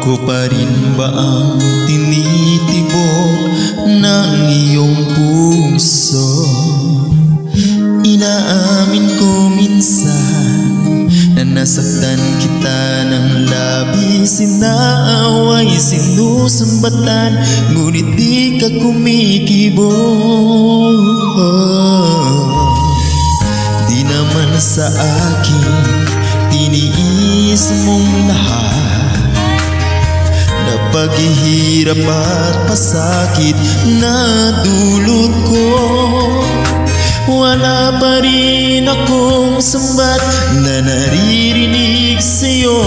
Ako pa rin ba ang tinitibok ng iyong puso? Inaamin ko minsan na nasaktan kita ng labis, sinaaway, sinusumbatan, ngunit di ka kumikibo. Di naman sa akin tiniis mong lahat na paghihirap at pasakit na dulot ko. Wala pa rin akong sambat na naririnig sa'yo.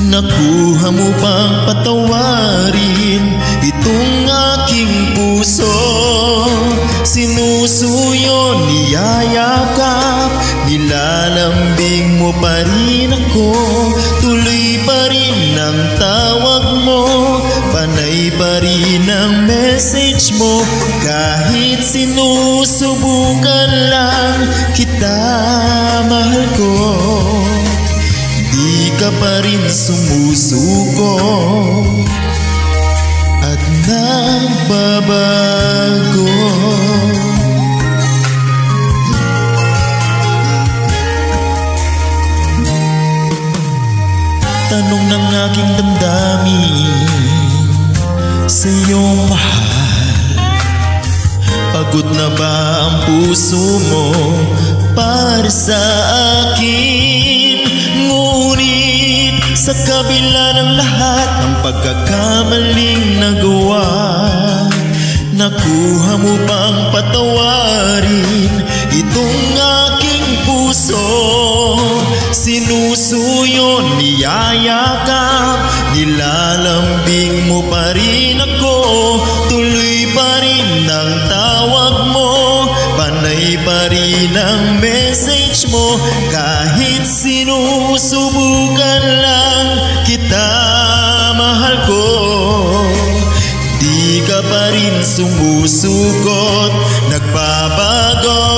Nakuha mo bang patawarin itong aking puso? Sinusuyo, niyayakap, nilalambing mo pa rin ako. Tuloy pa rin ang tawag mo, panay pa rin ang message mo. Kahit sinusubukan lang kita, mahal ko, di ka pa rin sumusuko at nagbabago. Tanong ng aking damdamin sa iyong mahal, pagod na ba ang puso mo para sa akin? Ngunit sa kabila ng lahat ng pagkakamaling nagawa, nakuha mo bang patawarin itong aking puso? Sinusuyo, niyayakap, nilalambing mo pa rin ako. Tuloy pa rin ang tawag mo, panay pa rin ang message mo. Kahit sinusubukan lang kita, mahal ko, di ka pa rin sumusugot, nagbabago.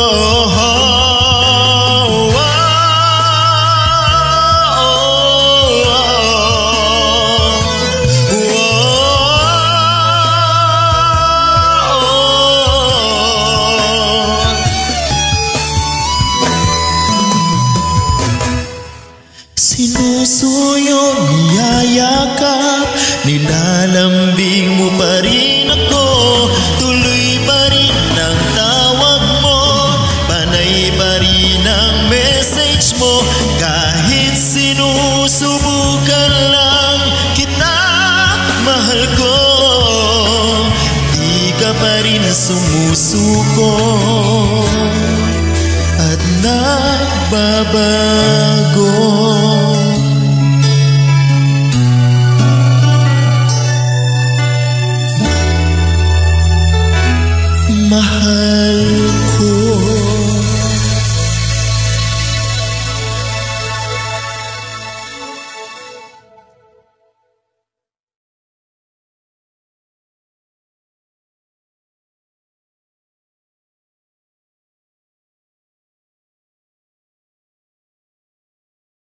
Sinusuyo, niyayakap, nilalambing mo pa rin ako. Tuloy pa rin ang tawag mo, panay pa rin ang message mo. Kahit sinusubukan lang kita, mahal ko, di ka pa rin sumusuko at nagbabago. Mahal